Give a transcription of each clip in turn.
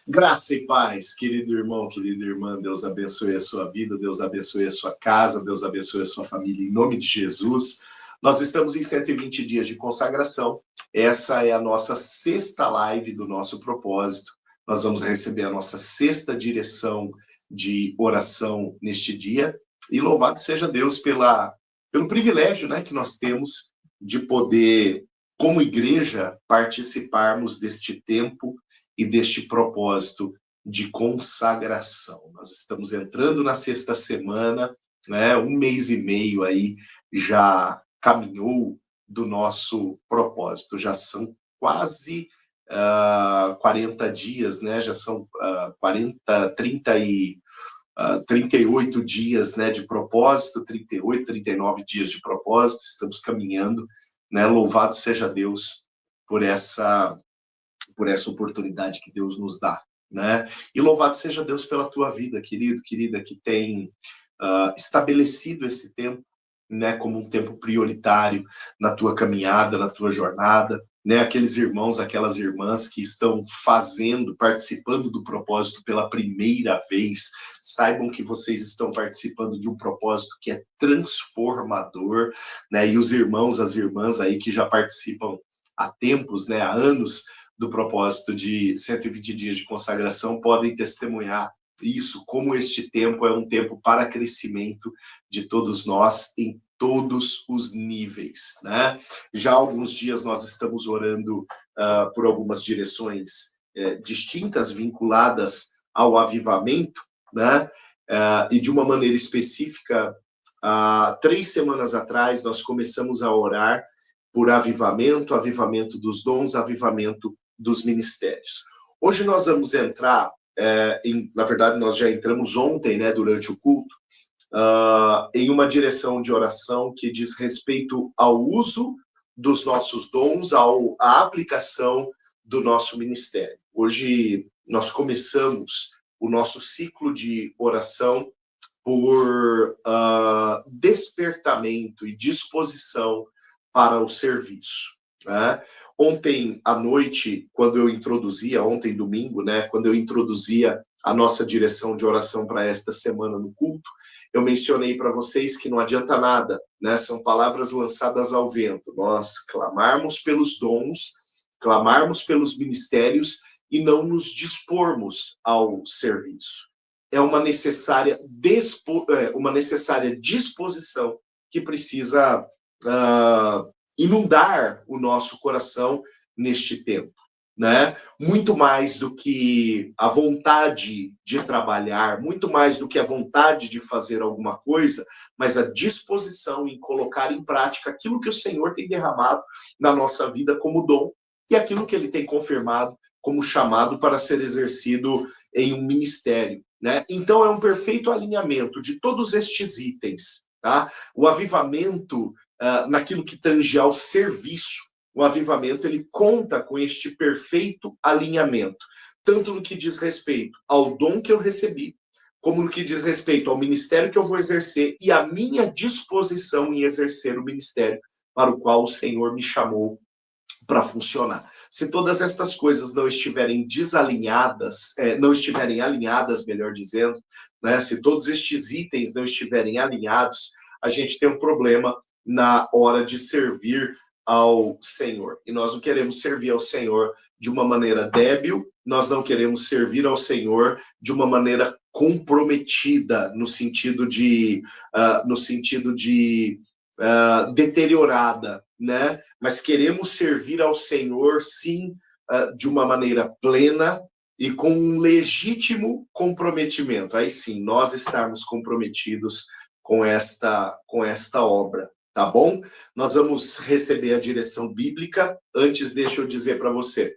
Graça e paz, querido irmão, querida irmã, Deus abençoe a sua vida, Deus abençoe a sua casa, Deus abençoe a sua família, em nome de Jesus. Nós estamos em 120 dias de consagração, essa é a nossa sexta live do nosso propósito. Nós vamos receber a nossa sexta direção de oração neste dia, e louvado seja Deus pelo privilégio, né, que nós temos de poder, como igreja, participarmos deste tempo e deste propósito de consagração. Nós estamos entrando na sexta semana, né? 1 mês e meio aí já caminhou do nosso propósito, já são quase 40 dias, né? Já são 38 dias, né, de propósito, 38, 39 dias de propósito, estamos caminhando, né? Louvado seja Deus por essa oportunidade que Deus nos dá, né? E louvado seja Deus pela tua vida, querido, querida, que tem estabelecido esse tempo, né, como um tempo prioritário na tua caminhada, na tua jornada, né? Aqueles irmãos, aquelas irmãs que estão participando do propósito pela primeira vez, saibam que vocês estão participando de um propósito que é transformador, né? E os irmãos, as irmãs aí que já participam há tempos, né, há anos, do propósito de 120 dias de consagração, podem testemunhar isso, como este tempo é um tempo para crescimento de todos nós em todos os níveis, né? Já há alguns dias nós estamos orando por algumas direções distintas, vinculadas ao avivamento, né? E de uma maneira específica, 3 semanas atrás, nós começamos a orar por avivamento, avivamento dos dons, avivamento dos ministérios. Hoje nós vamos entrar, na verdade nós já entramos ontem, né, durante o culto, em uma direção de oração que diz respeito ao uso dos nossos dons, à aplicação do nosso ministério. Hoje nós começamos o nosso ciclo de oração por despertamento e disposição para o serviço, né? Ontem à noite, ontem domingo, né, quando eu introduzia a nossa direção de oração para esta semana no culto, eu mencionei para vocês que não adianta nada, né, são palavras lançadas ao vento, nós clamarmos pelos dons, clamarmos pelos ministérios e não nos dispormos ao serviço. É uma necessária disposição que precisa inundar o nosso coração neste tempo, né? Muito mais do que a vontade de trabalhar, muito mais do que a vontade de fazer alguma coisa, mas a disposição em colocar em prática aquilo que o Senhor tem derramado na nossa vida como dom e aquilo que Ele tem confirmado como chamado para ser exercido em um ministério, né? Então é um perfeito alinhamento de todos estes itens, tá? O avivamento naquilo que tange ao serviço, o avivamento ele conta com este perfeito alinhamento, tanto no que diz respeito ao dom que eu recebi, como no que diz respeito ao ministério que eu vou exercer e a minha disposição em exercer o ministério para o qual o Senhor me chamou para funcionar. Se todas estas coisas não estiverem desalinhadas, não estiverem alinhadas, melhor dizendo, né, se todos estes itens não estiverem alinhados, a gente tem um problema na hora de servir ao Senhor. E nós não queremos servir ao Senhor de uma maneira débil, nós não queremos servir ao Senhor de uma maneira comprometida, no sentido de deteriorada, né? Mas queremos servir ao Senhor, sim, de uma maneira plena e com um legítimo comprometimento. Aí sim, nós estarmos comprometidos com esta obra, tá bom? Nós vamos receber a direção bíblica. Antes, deixa eu dizer para você,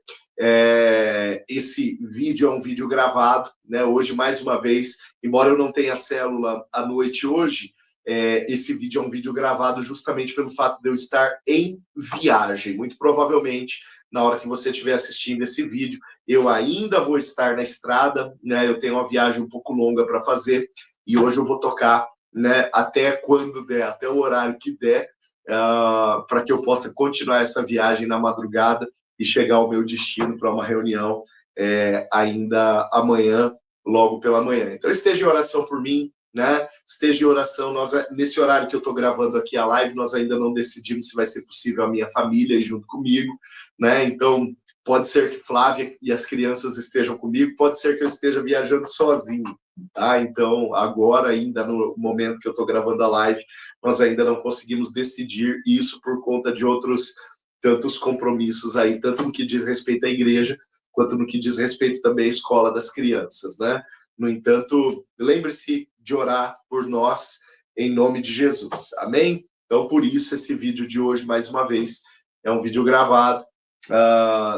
esse vídeo é um vídeo gravado, né? Hoje, mais uma vez, embora eu não tenha célula à noite hoje, esse vídeo é um vídeo gravado justamente pelo fato de eu estar em viagem. Muito provavelmente, na hora que você estiver assistindo esse vídeo, eu ainda vou estar na estrada, né? Eu tenho uma viagem um pouco longa para fazer e hoje eu vou tocar, né, até quando der, até o horário que der, para que eu possa continuar essa viagem na madrugada e chegar ao meu destino para uma reunião ainda amanhã, logo pela manhã. Então esteja em oração por mim, né? Esteja em oração. Nesse horário que eu estou gravando aqui a live, nós ainda não decidimos se vai ser possível a minha família ir junto comigo, né? Então, pode ser que Flávia e as crianças estejam comigo, pode ser que eu esteja viajando sozinho, tá? Então, agora, ainda no momento que eu estou gravando a live, nós ainda não conseguimos decidir isso por conta de outros tantos compromissos aí, tanto no que diz respeito à igreja, quanto no que diz respeito também à escola das crianças, né? No entanto, lembre-se de orar por nós em nome de Jesus, amém? Então, por isso, esse vídeo de hoje, mais uma vez, é um vídeo gravado.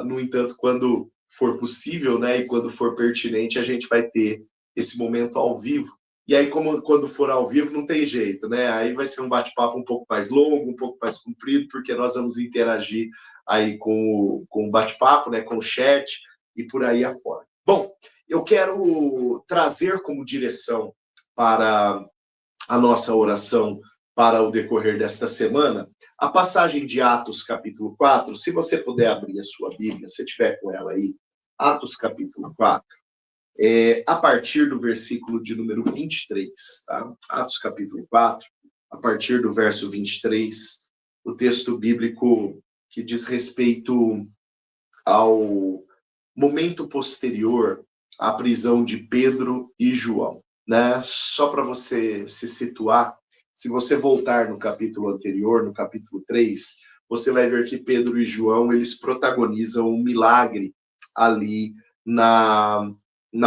No entanto, quando for possível, né, e quando for pertinente, a gente vai ter esse momento ao vivo. E aí, quando for ao vivo, não tem jeito, né? Aí vai ser um bate-papo um pouco mais longo, um pouco mais comprido, porque nós vamos interagir aí com o bate-papo, né, com o chat e por aí afora. Bom, eu quero trazer como direção para a nossa oração para o decorrer desta semana a passagem de Atos capítulo 4. Se você puder abrir a sua Bíblia, se tiver com ela aí, Atos capítulo 4, a partir do versículo de número 23, tá? Atos capítulo 4, a partir do verso 23, o texto bíblico que diz respeito ao momento posterior à prisão de Pedro e João, né? Só para você se situar, se você voltar no capítulo anterior, no capítulo 3, você vai ver que Pedro e João, eles protagonizam um milagre ali na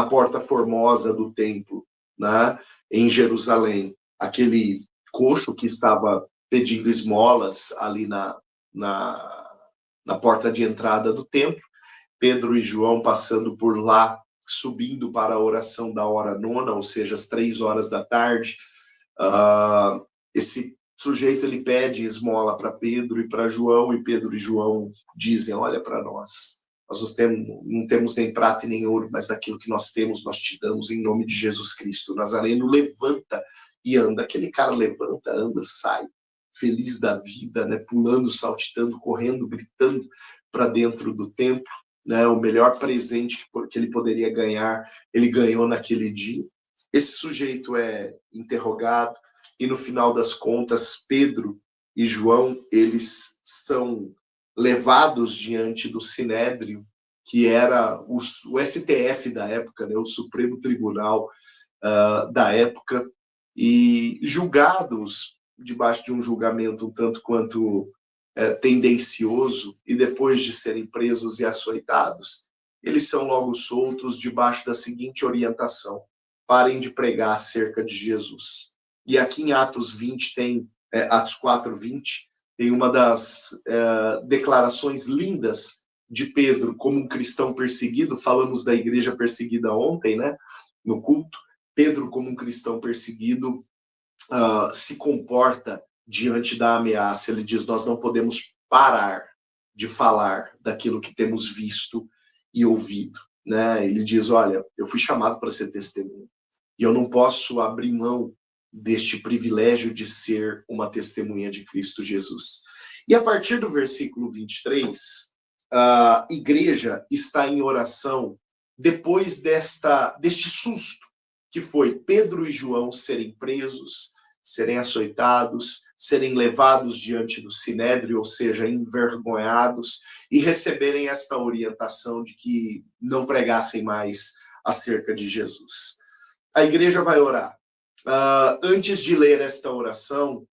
Porta Formosa do templo, né? Em Jerusalém. Aquele coxo que estava pedindo esmolas ali na porta de entrada do templo, Pedro e João passando por lá, subindo para a oração da hora nona, ou seja, às 3 horas da tarde. Esse sujeito, ele pede esmola para Pedro e para João, e Pedro e João dizem, olha para nós não temos nem prata e nem ouro, mas daquilo que nós temos, nós te damos em nome de Jesus Cristo. O Nazareno levanta e anda. Aquele cara levanta, anda, sai, feliz da vida, né? Pulando, saltitando, correndo, gritando para dentro do templo. Né, o melhor presente que ele poderia ganhar, ele ganhou naquele dia. Esse sujeito é interrogado e, no final das contas, Pedro e João, eles são levados diante do Sinédrio, que era o STF da época, né, o Supremo Tribunal da época, e julgados debaixo de um julgamento um tanto quanto tendencioso, e depois de serem presos e açoitados, eles são logo soltos debaixo da seguinte orientação: parem de pregar acerca de Jesus. E aqui em Atos 20 Atos 4:20, tem uma das declarações lindas de Pedro como um cristão perseguido. Falamos da igreja perseguida ontem, né, no culto. Pedro, como um cristão perseguido, se comporta diante da ameaça. Ele diz, nós não podemos parar de falar daquilo que temos visto e ouvido, né? Ele diz, olha, eu fui chamado para ser testemunha, e eu não posso abrir mão deste privilégio de ser uma testemunha de Cristo Jesus. E a partir do versículo 23, a igreja está em oração depois deste susto, que foi Pedro e João serem presos, serem açoitados, serem levados diante do Sinédrio, ou seja, envergonhados, e receberem esta orientação de que não pregassem mais acerca de Jesus. A igreja vai orar. Antes de ler esta oração,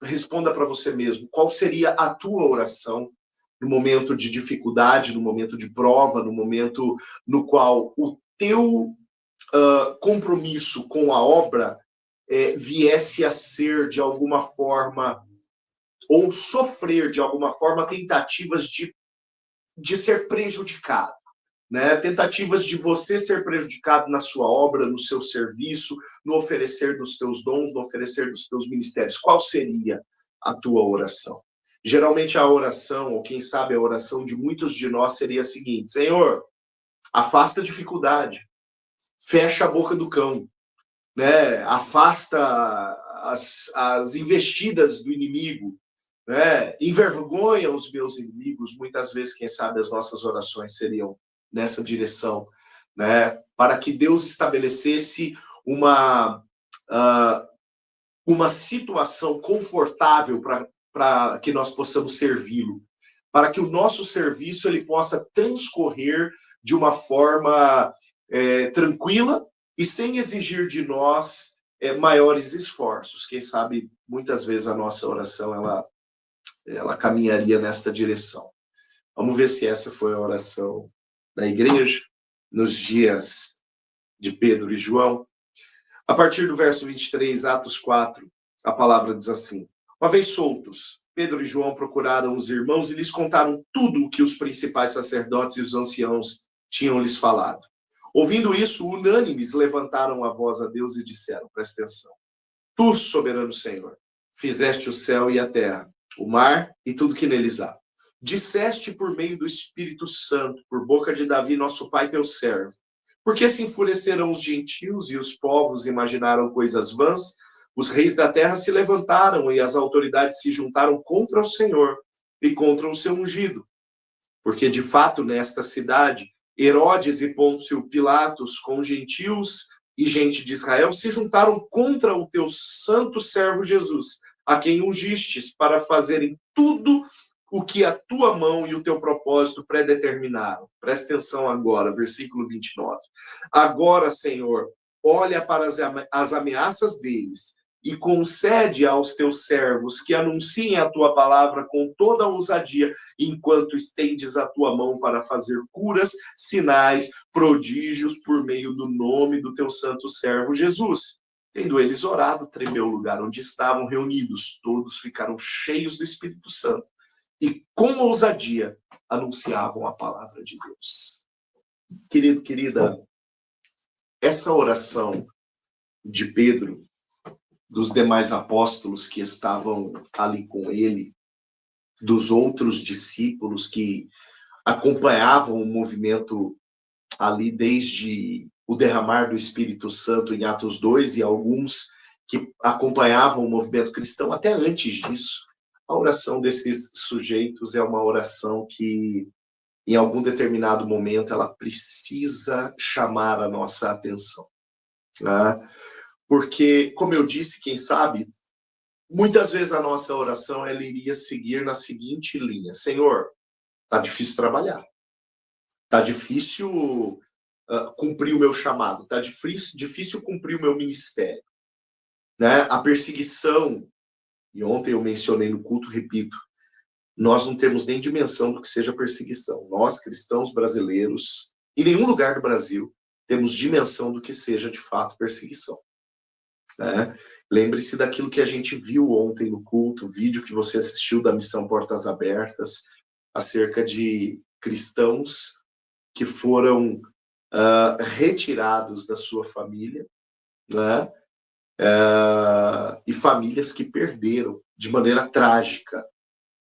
responda para você mesmo, qual seria a tua oração no momento de dificuldade, no momento de prova, no momento no qual o teu compromisso com a obra viesse a ser, de alguma forma, ou sofrer, de alguma forma, tentativas de ser prejudicado, né? Tentativas de você ser prejudicado na sua obra, no seu serviço, no oferecer dos teus dons, no oferecer dos teus ministérios. Qual seria a tua oração? Geralmente a oração, ou quem sabe a oração de muitos de nós seria a seguinte: Senhor, afasta a dificuldade, fecha a boca do cão, né? Afasta as investidas do inimigo, né? Envergonha os meus inimigos. Muitas vezes, quem sabe, as nossas orações seriam nessa direção, né? Para que Deus estabelecesse uma situação confortável para que nós possamos servi-lo, para que o nosso serviço ele possa transcorrer de uma forma tranquila e sem exigir de nós maiores esforços. Quem sabe, muitas vezes a nossa oração ela caminharia nesta direção. Vamos ver se essa foi a oração da igreja nos dias de Pedro e João. A partir do verso 23, Atos 4, a palavra diz assim: uma vez soltos, Pedro e João procuraram os irmãos e lhes contaram tudo o que os principais sacerdotes e os anciãos tinham lhes falado. Ouvindo isso, unânimes levantaram a voz a Deus e disseram, presta atenção: Tu, soberano Senhor, fizeste o céu e a terra, o mar e tudo que neles há. Disseste por meio do Espírito Santo, por boca de Davi, nosso pai, teu servo. Porque se enfureceram os gentios e os povos imaginaram coisas vãs, os reis da terra se levantaram e as autoridades se juntaram contra o Senhor e contra o seu ungido. Porque, de fato, nesta cidade, Herodes e Pôncio Pilatos, com gentios e gente de Israel, se juntaram contra o teu santo servo Jesus, a quem ungistes, para fazerem tudo o que a tua mão e o teu propósito predeterminaram. Presta atenção agora, versículo 29. Agora, Senhor, olha para as ameaças deles e concede aos teus servos que anunciem a tua palavra com toda a ousadia, enquanto estendes a tua mão para fazer curas, sinais, prodígios por meio do nome do teu santo servo Jesus. Tendo eles orado, tremeu o lugar onde estavam reunidos. Todos ficaram cheios do Espírito Santo e com ousadia anunciavam a palavra de Deus. Querido, querida, essa oração de Pedro, dos demais apóstolos que estavam ali com ele, dos outros discípulos que acompanhavam o movimento ali desde o derramar do Espírito Santo em Atos 2 e alguns que acompanhavam o movimento cristão até antes disso, a oração desses sujeitos é uma oração que, em algum determinado momento, ela precisa chamar a nossa atenção. Né? Porque, como eu disse, quem sabe, muitas vezes a nossa oração ela iria seguir na seguinte linha: Senhor, tá difícil trabalhar, tá difícil cumprir o meu chamado, tá difícil cumprir o meu ministério, né? A perseguição, e ontem eu mencionei no culto, repito, nós não temos nem dimensão do que seja perseguição. Nós, cristãos brasileiros, em nenhum lugar do Brasil, temos dimensão do que seja de fato perseguição. Né? Lembre-se daquilo que a gente viu ontem no culto, o vídeo que você assistiu da Missão Portas Abertas, acerca de cristãos que foram retirados da sua família, né? E famílias que perderam de maneira trágica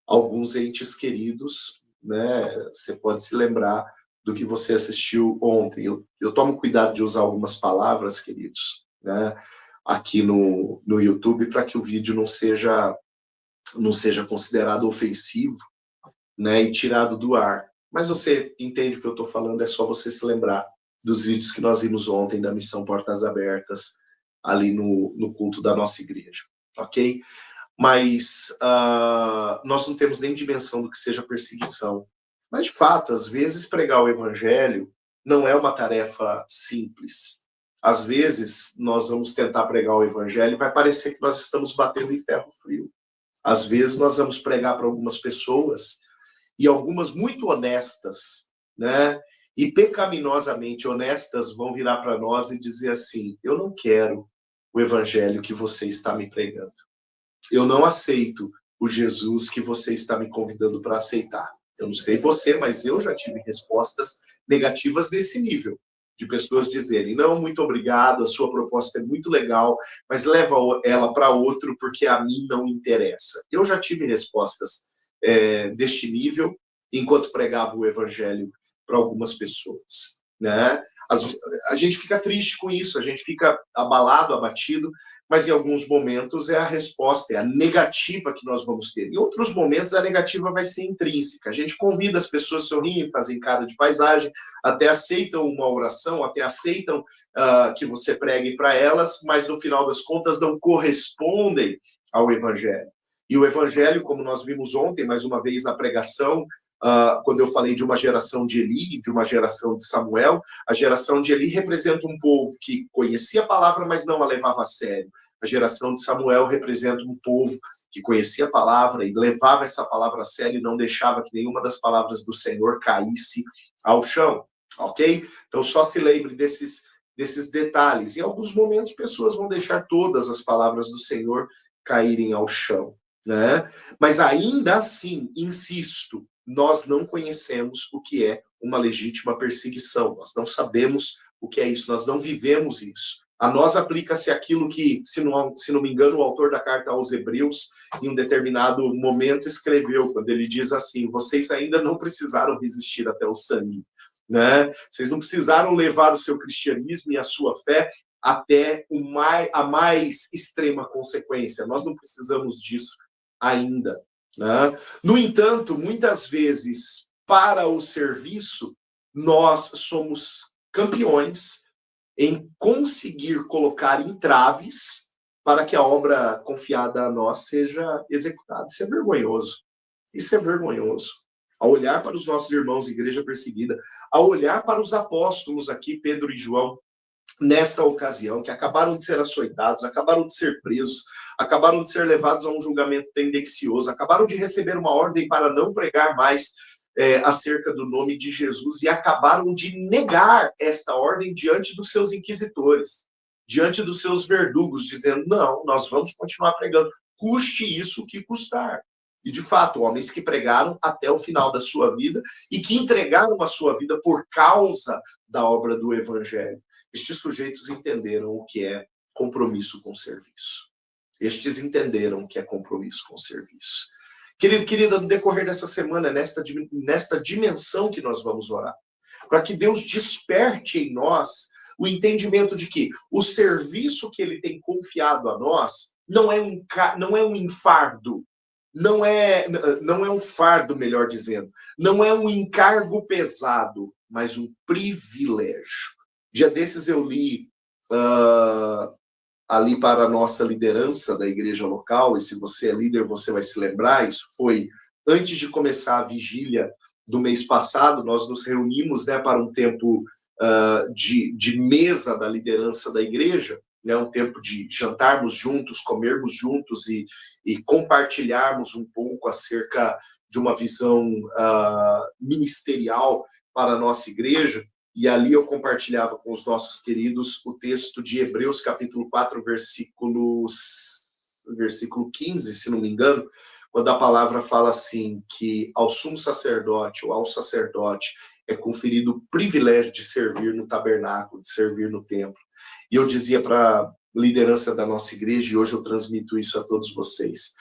alguns entes queridos, né? Você pode se lembrar do que você assistiu ontem. Eu tomo cuidado de usar algumas palavras, queridos, né? Aqui no YouTube, para que o vídeo não seja considerado ofensivo, né? E tirado do ar. Mas você entende o que eu estou falando, é só você se lembrar dos vídeos que nós vimos ontem da Missão Portas Abertas, ali no culto da nossa igreja, ok? Mas nós não temos nem dimensão do que seja perseguição. Mas, de fato, às vezes pregar o evangelho não é uma tarefa simples. Às vezes, nós vamos tentar pregar o evangelho e vai parecer que nós estamos batendo em ferro frio. Às vezes, nós vamos pregar para algumas pessoas, e algumas muito honestas, né? E pecaminosamente honestas vão virar para nós e dizer assim: eu não quero o evangelho que você está me pregando. Eu não aceito o Jesus que você está me convidando para aceitar. Eu não sei você, mas eu já tive respostas negativas desse nível, de pessoas dizerem: não, muito obrigado, a sua proposta é muito legal, mas leva ela para outro porque a mim não interessa. Eu já tive respostas deste nível enquanto pregava o evangelho para algumas pessoas, né? A gente fica triste com isso, a gente fica abalado, abatido, mas em alguns momentos é a resposta, é a negativa que nós vamos ter. Em outros momentos a negativa vai ser intrínseca. A gente convida as pessoas a sorrirem, fazem cara de paisagem, até aceitam uma oração, até aceitam que você pregue para elas, mas no final das contas não correspondem ao Evangelho. E o Evangelho, como nós vimos ontem, mais uma vez na pregação, quando eu falei de uma geração de Eli, de uma geração de Samuel, a geração de Eli representa um povo que conhecia a palavra, mas não a levava a sério. A geração de Samuel representa um povo que conhecia a palavra e levava essa palavra a sério e não deixava que nenhuma das palavras do Senhor caísse ao chão, ok? Então só se lembre desses detalhes. Em alguns momentos, pessoas vão deixar todas as palavras do Senhor caírem ao chão, né? Mas ainda assim, insisto, nós não conhecemos o que é uma legítima perseguição, nós não sabemos o que é isso, nós não vivemos isso. A nós aplica-se aquilo que, se não me engano, o autor da carta aos Hebreus, em um determinado momento, escreveu, quando ele diz assim: vocês ainda não precisaram resistir até o sangue, né? Vocês não precisaram levar o seu cristianismo e a sua fé até a mais extrema consequência. Nós não precisamos disso ainda, né? No entanto, muitas vezes, para o serviço, nós somos campeões em conseguir colocar entraves para que a obra confiada a nós seja executada. Isso é vergonhoso. Isso é vergonhoso. Ao olhar para os nossos irmãos, igreja perseguida, ao olhar para os apóstolos aqui, Pedro e João, nesta ocasião, que acabaram de ser açoitados, acabaram de ser presos, acabaram de ser levados a um julgamento tendencioso, acabaram de receber uma ordem para não pregar mais acerca do nome de Jesus e acabaram de negar esta ordem diante dos seus inquisitores, diante dos seus verdugos, dizendo: não, nós vamos continuar pregando, custe isso o que custar. E, de fato, homens que pregaram até o final da sua vida e que entregaram a sua vida por causa da obra do Evangelho. Estes sujeitos entenderam o que é compromisso com o serviço. Estes entenderam o que é compromisso com o serviço. Querido, querida, no decorrer dessa semana, nesta dimensão que nós vamos orar, para que Deus desperte em nós o entendimento de que o serviço que Ele tem confiado a nós não é um enfardo, não é um fardo, melhor dizendo, não é um encargo pesado, mas um privilégio. Dia desses eu li ali para a nossa liderança da igreja local, e se você é líder, você vai se lembrar, isso foi antes de começar a vigília do mês passado, nós nos reunimos, né, para um tempo de mesa da liderança da igreja, né, um tempo de jantarmos juntos, comermos juntos e compartilharmos um pouco acerca de uma visão ministerial para a nossa igreja. E ali eu compartilhava com os nossos queridos o texto de Hebreus, capítulo 4, versículo 15, se não me engano, quando a palavra fala assim, que ao sumo sacerdote ou ao sacerdote é conferido o privilégio de servir no tabernáculo, de servir no templo. E eu dizia para a liderança da nossa igreja, e hoje eu transmito isso a todos vocês,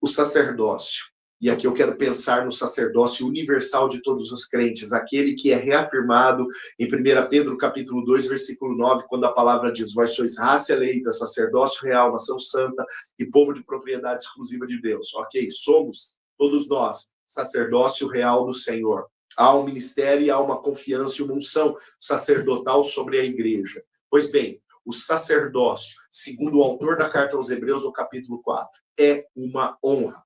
o sacerdócio, e aqui eu quero pensar no sacerdócio universal de todos os crentes, aquele que é reafirmado em 1 Pedro capítulo 2, versículo 9, quando a palavra diz: vós sois raça eleita, sacerdócio real, nação santa e povo de propriedade exclusiva de Deus. Ok, somos, todos nós, sacerdócio real do Senhor. Há um ministério e há uma confiança e uma unção sacerdotal sobre a igreja. Pois bem, o sacerdócio, segundo o autor da carta aos Hebreus, no capítulo 4, é uma honra.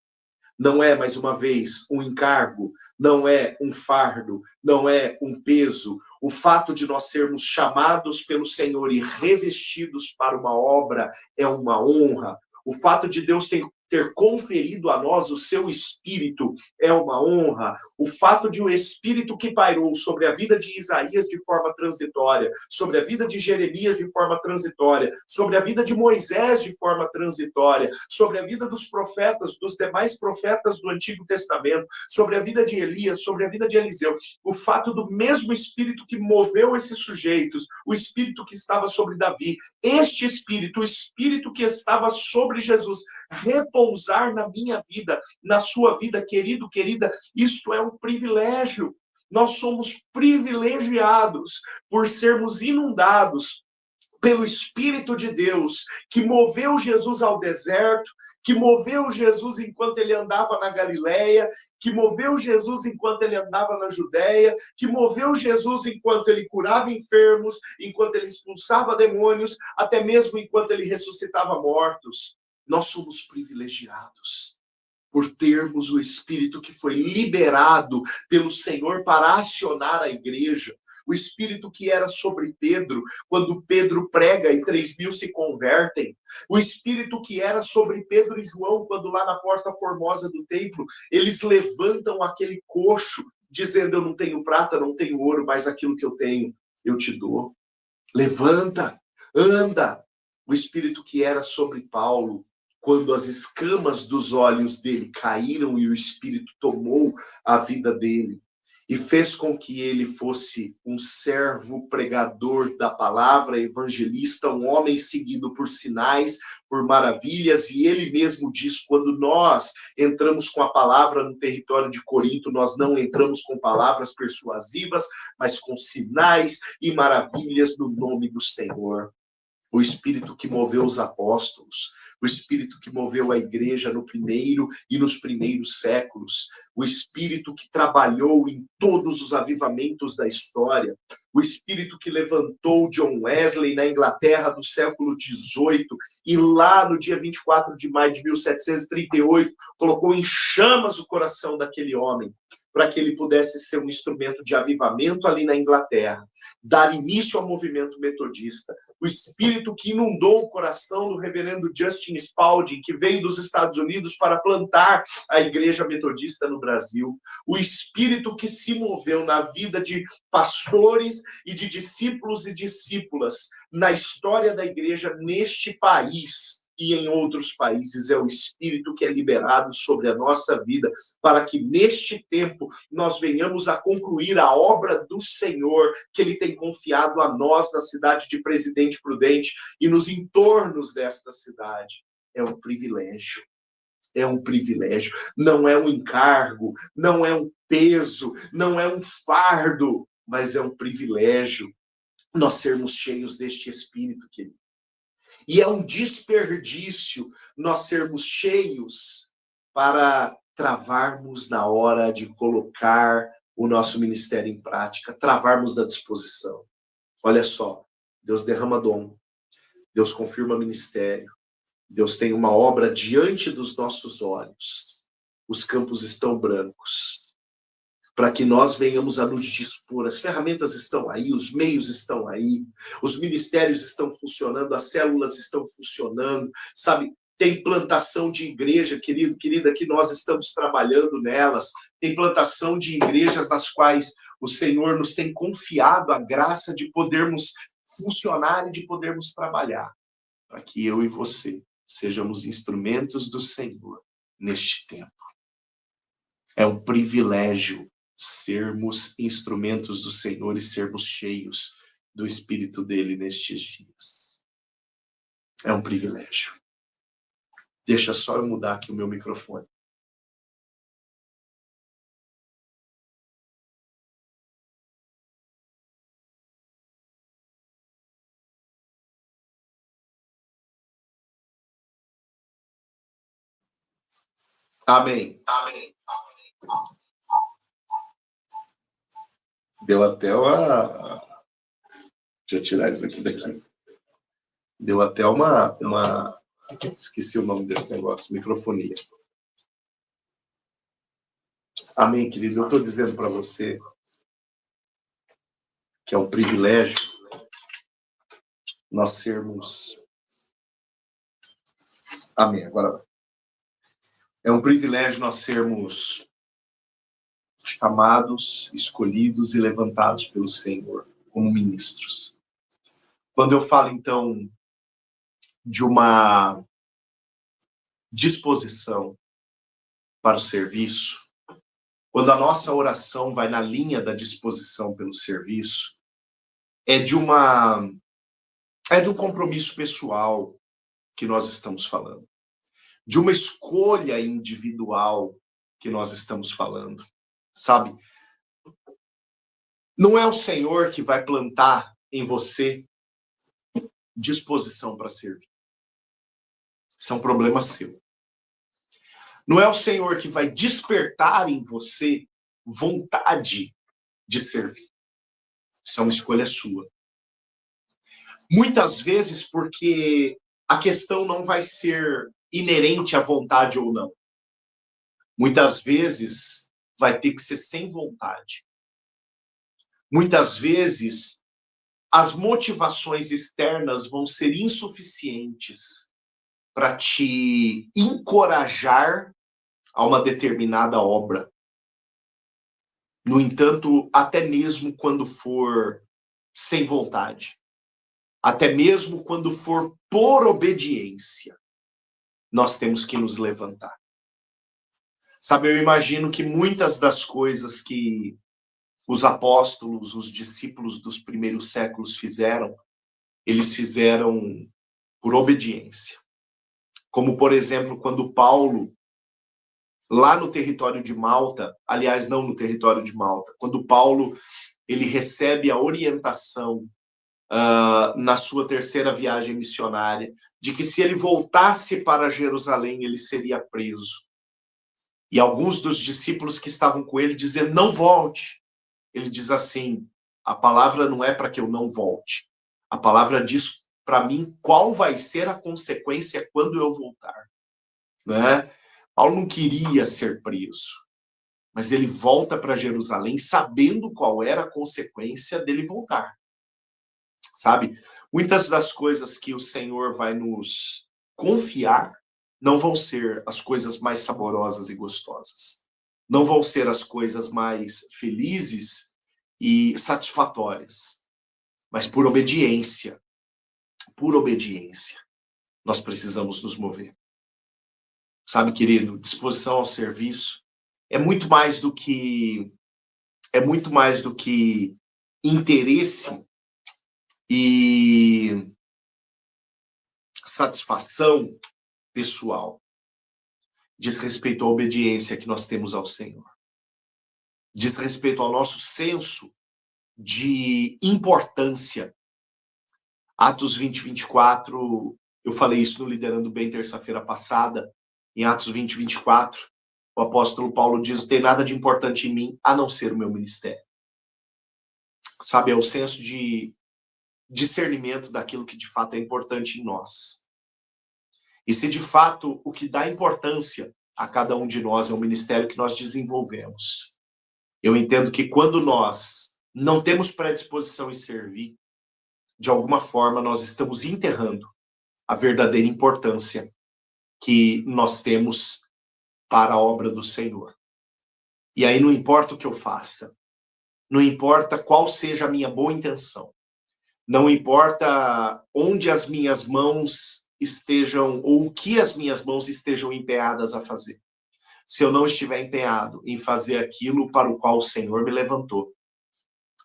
Não é, mais uma vez, um encargo, não é um fardo, não é um peso. O fato de nós sermos chamados pelo Senhor e revestidos para uma obra é uma honra. O fato de Deus ter conferido a nós o seu Espírito é uma honra. O fato de o Espírito que pairou sobre a vida de Isaías de forma transitória, sobre a vida de Jeremias de forma transitória, sobre a vida de Moisés de forma transitória, sobre a vida dos profetas, dos demais profetas do Antigo Testamento, sobre a vida de Elias, sobre a vida de Eliseu. O fato do mesmo Espírito que moveu esses sujeitos, o Espírito que estava sobre Davi, este Espírito, o Espírito que estava sobre Jesus, repousar na minha vida, na sua vida, querido, querida, isto é um privilégio. Nós somos privilegiados por sermos inundados pelo Espírito de Deus, que moveu Jesus ao deserto, que moveu Jesus enquanto ele andava na Galileia, que moveu Jesus enquanto ele andava na Judéia, que moveu Jesus enquanto ele curava enfermos, enquanto ele expulsava demônios, até mesmo enquanto ele ressuscitava mortos. Nós somos privilegiados por termos o Espírito que foi liberado pelo Senhor para acionar a igreja. O Espírito que era sobre Pedro, quando Pedro prega e 3.000 se convertem. O Espírito que era sobre Pedro e João, quando lá na porta formosa do templo, eles levantam aquele coxo, dizendo, eu não tenho prata, não tenho ouro, mas aquilo que eu tenho, eu te dou. Levanta, anda. O Espírito que era sobre Paulo, quando as escamas dos olhos dele caíram e o Espírito tomou a vida dele e fez com que ele fosse um servo pregador da palavra, evangelista, um homem seguido por sinais, por maravilhas, e ele mesmo diz, quando nós entramos com a palavra no território de Corinto, nós não entramos com palavras persuasivas, mas com sinais e maravilhas no nome do Senhor. O Espírito que moveu os apóstolos, o Espírito que moveu a igreja no primeiro e nos primeiros séculos, o Espírito que trabalhou em todos os avivamentos da história, o Espírito que levantou John Wesley na Inglaterra do século XVIII e lá no dia 24 de maio de 1738 colocou em chamas o coração daquele homem, para que ele pudesse ser um instrumento de avivamento ali na Inglaterra, dar início ao movimento metodista. O Espírito que inundou o coração do reverendo Justin Spalding, que veio dos Estados Unidos para plantar a igreja metodista no Brasil. O Espírito que se moveu na vida de pastores e de discípulos e discípulas na história da igreja neste país e em outros países. É o Espírito que é liberado sobre a nossa vida, para que neste tempo nós venhamos a concluir a obra do Senhor, que Ele tem confiado a nós na cidade de Presidente Prudente e nos entornos desta cidade. É um privilégio. É um privilégio. Não é um encargo, não é um peso, não é um fardo, mas é um privilégio nós sermos cheios deste Espírito, querido. E é um desperdício nós sermos cheios para travarmos na hora de colocar o nosso ministério em prática, travarmos da disposição. Olha só, Deus derrama dom, Deus confirma ministério, Deus tem uma obra diante dos nossos olhos. Os campos estão brancos, para que nós venhamos a nos dispor. As ferramentas estão aí, os meios estão aí, os ministérios estão funcionando, as células estão funcionando, sabe? Tem plantação de igreja, querido, querida, que nós estamos trabalhando nelas. Tem plantação de igrejas nas quais o Senhor nos tem confiado a graça de podermos funcionar e de podermos trabalhar, para que eu e você sejamos instrumentos do Senhor neste tempo. É um privilégio sermos instrumentos do Senhor e sermos cheios do Espírito dele nestes dias. É um privilégio. Deixa só eu mudar aqui o meu microfone. Amém. Amém. Deu até uma... Deixa eu tirar isso aqui daqui. Deu até uma... Esqueci o nome desse negócio. Microfonia. Amém, querido. Eu estou dizendo para você que é um privilégio nós sermos... Amém. Agora vai. É um privilégio nós sermos chamados, escolhidos e levantados pelo Senhor como ministros. Quando eu falo, então, de uma disposição para o serviço, quando a nossa oração vai na linha da disposição pelo serviço, é de um compromisso pessoal que nós estamos falando, de uma escolha individual que nós estamos falando, sabe? Não é o Senhor que vai plantar em você disposição para servir. Isso é um problema seu. Não é o Senhor que vai despertar em você vontade de servir. Isso é uma escolha sua. Muitas vezes porque a questão não vai ser inerente à vontade ou não. Muitas vezes vai ter que ser sem vontade. Muitas vezes as motivações externas vão ser insuficientes para te encorajar a uma determinada obra. No entanto, até mesmo quando for sem vontade, até mesmo quando for por obediência, nós temos que nos levantar. Sabe, eu imagino que muitas das coisas que os apóstolos, os discípulos dos primeiros séculos fizeram, eles fizeram por obediência. Como, por exemplo, quando Paulo, lá no território de Malta, aliás, não no território de Malta, quando Paulo ele recebe a orientação na sua terceira viagem missionária, de que se ele voltasse para Jerusalém, ele seria preso. E alguns dos discípulos que estavam com ele dizendo, não volte. Ele diz assim, a palavra não é para que eu não volte. A palavra diz para mim qual vai ser a consequência quando eu voltar. Né? Paulo não queria ser preso, mas ele volta para Jerusalém sabendo qual era a consequência dele voltar. Sabe? Muitas das coisas que o Senhor vai nos confiar não vão ser as coisas mais saborosas e gostosas. Não vão ser as coisas mais felizes e satisfatórias. Mas por obediência, nós precisamos nos mover. Sabe, querido, disposição ao serviço é muito mais do que interesse e satisfação pessoal. Diz respeito à obediência que nós temos ao Senhor. Diz respeito ao nosso senso de importância. Atos 20, 24, eu falei isso no Liderando Bem terça-feira passada, em Atos 20, 24, o apóstolo Paulo diz, não tem nada de importante em mim, a não ser o meu ministério. Sabe, é o senso de discernimento daquilo que de fato é importante em nós. E se de fato o que dá importância a cada um de nós é o ministério que nós desenvolvemos, eu entendo que quando nós não temos predisposição em servir, de alguma forma nós estamos enterrando a verdadeira importância que nós temos para a obra do Senhor. E aí não importa o que eu faça, não importa qual seja a minha boa intenção, não importa onde as minhas mãos estejam, ou o que as minhas mãos estejam empenhadas a fazer. Se eu não estiver empenhado em fazer aquilo para o qual o Senhor me levantou,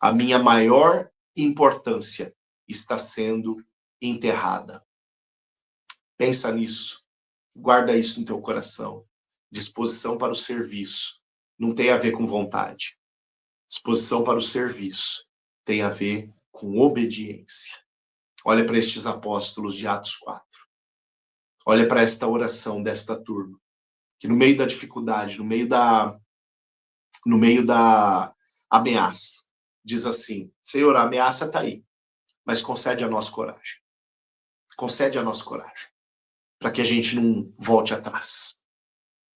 a minha maior importância está sendo enterrada. Pensa nisso, guarda isso no teu coração. Disposição para o serviço não tem a ver com vontade. Disposição para o serviço tem a ver com obediência. Olha para estes apóstolos de Atos 4. Olha para esta oração desta turma, que no meio da dificuldade, no meio da ameaça, diz assim, Senhor, a ameaça está aí, mas concede a nós coragem. Concede a nós coragem, para que a gente não volte atrás,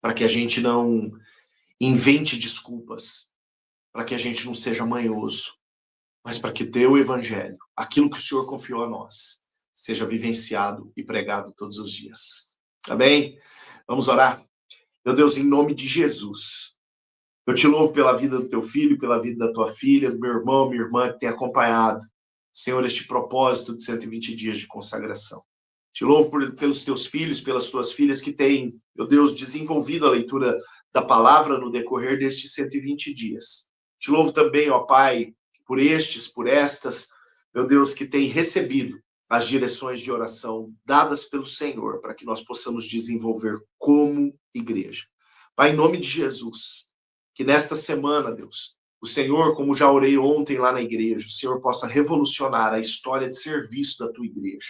para que a gente não invente desculpas, para que a gente não seja manhoso, mas para que o teu evangelho, aquilo que o Senhor confiou a nós, seja vivenciado e pregado todos os dias. Amém? Vamos orar? Meu Deus, em nome de Jesus, eu te louvo pela vida do teu filho, pela vida da tua filha, do meu irmão, minha irmã que tem acompanhado, Senhor, este propósito de 120 dias de consagração. Te louvo pelos teus filhos, pelas tuas filhas que têm, meu Deus, desenvolvido a leitura da palavra no decorrer destes 120 dias. Te louvo também, ó Pai, por estes, por estas, meu Deus, que têm recebido as direções de oração dadas pelo Senhor, para que nós possamos desenvolver como igreja. Pai, em nome de Jesus, que nesta semana, Deus, O Senhor, como já orei ontem lá na igreja, o Senhor possa revolucionar a história de serviço da tua igreja.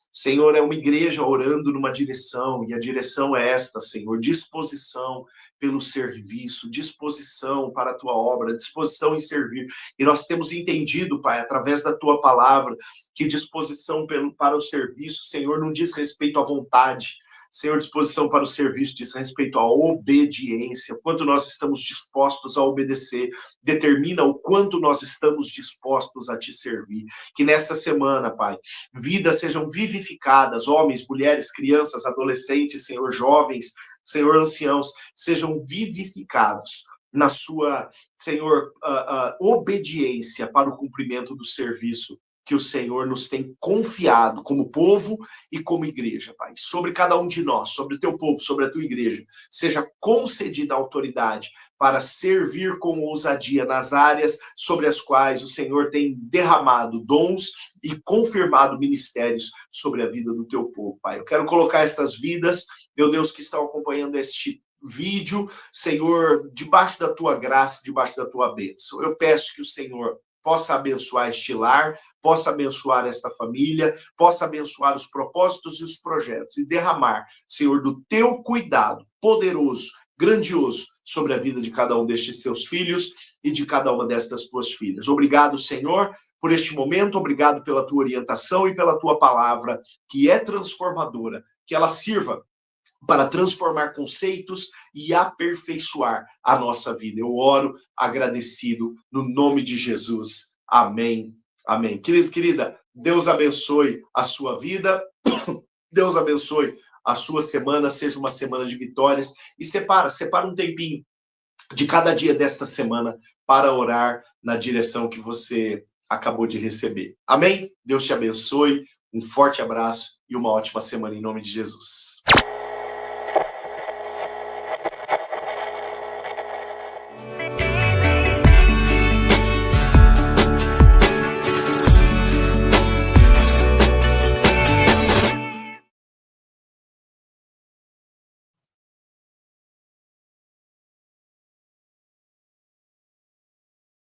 Senhor, é uma igreja orando numa direção, e a direção é esta, Senhor, disposição pelo serviço, disposição para a tua obra, disposição em servir. E nós temos entendido, Pai, através da tua palavra, que disposição para o serviço, Senhor, não diz respeito à vontade. Senhor, disposição para o serviço diz respeito à obediência, quanto nós estamos dispostos a obedecer, determina o quanto nós estamos dispostos a te servir. Que nesta semana, Pai, vidas sejam vivificadas, homens, mulheres, crianças, adolescentes, Senhor, jovens, Senhor, anciãos, sejam vivificados na sua, Senhor, obediência para o cumprimento do serviço que o Senhor nos tem confiado como povo e como igreja, Pai. Sobre cada um de nós, sobre o teu povo, sobre a tua igreja, seja concedida a autoridade para servir com ousadia nas áreas sobre as quais o Senhor tem derramado dons e confirmado ministérios sobre a vida do teu povo, Pai. Eu quero colocar estas vidas, meu Deus, que estão acompanhando este vídeo, Senhor, debaixo da tua graça, debaixo da tua bênção. Eu peço que o Senhor possa abençoar este lar, possa abençoar esta família, possa abençoar os propósitos e os projetos e derramar, Senhor, do teu cuidado poderoso, grandioso, sobre a vida de cada um destes seus filhos e de cada uma destas tuas filhas. Obrigado, Senhor, por este momento, obrigado pela tua orientação e pela tua palavra, que é transformadora, que ela sirva para transformar conceitos e aperfeiçoar a nossa vida. Eu oro agradecido no nome de Jesus. Amém. Amém. Querido, querida, Deus abençoe a sua vida. Deus abençoe a sua semana, seja uma semana de vitórias. E separa um tempinho de cada dia desta semana para orar na direção que você acabou de receber. Amém? Deus te abençoe. Um forte abraço e uma ótima semana em nome de Jesus.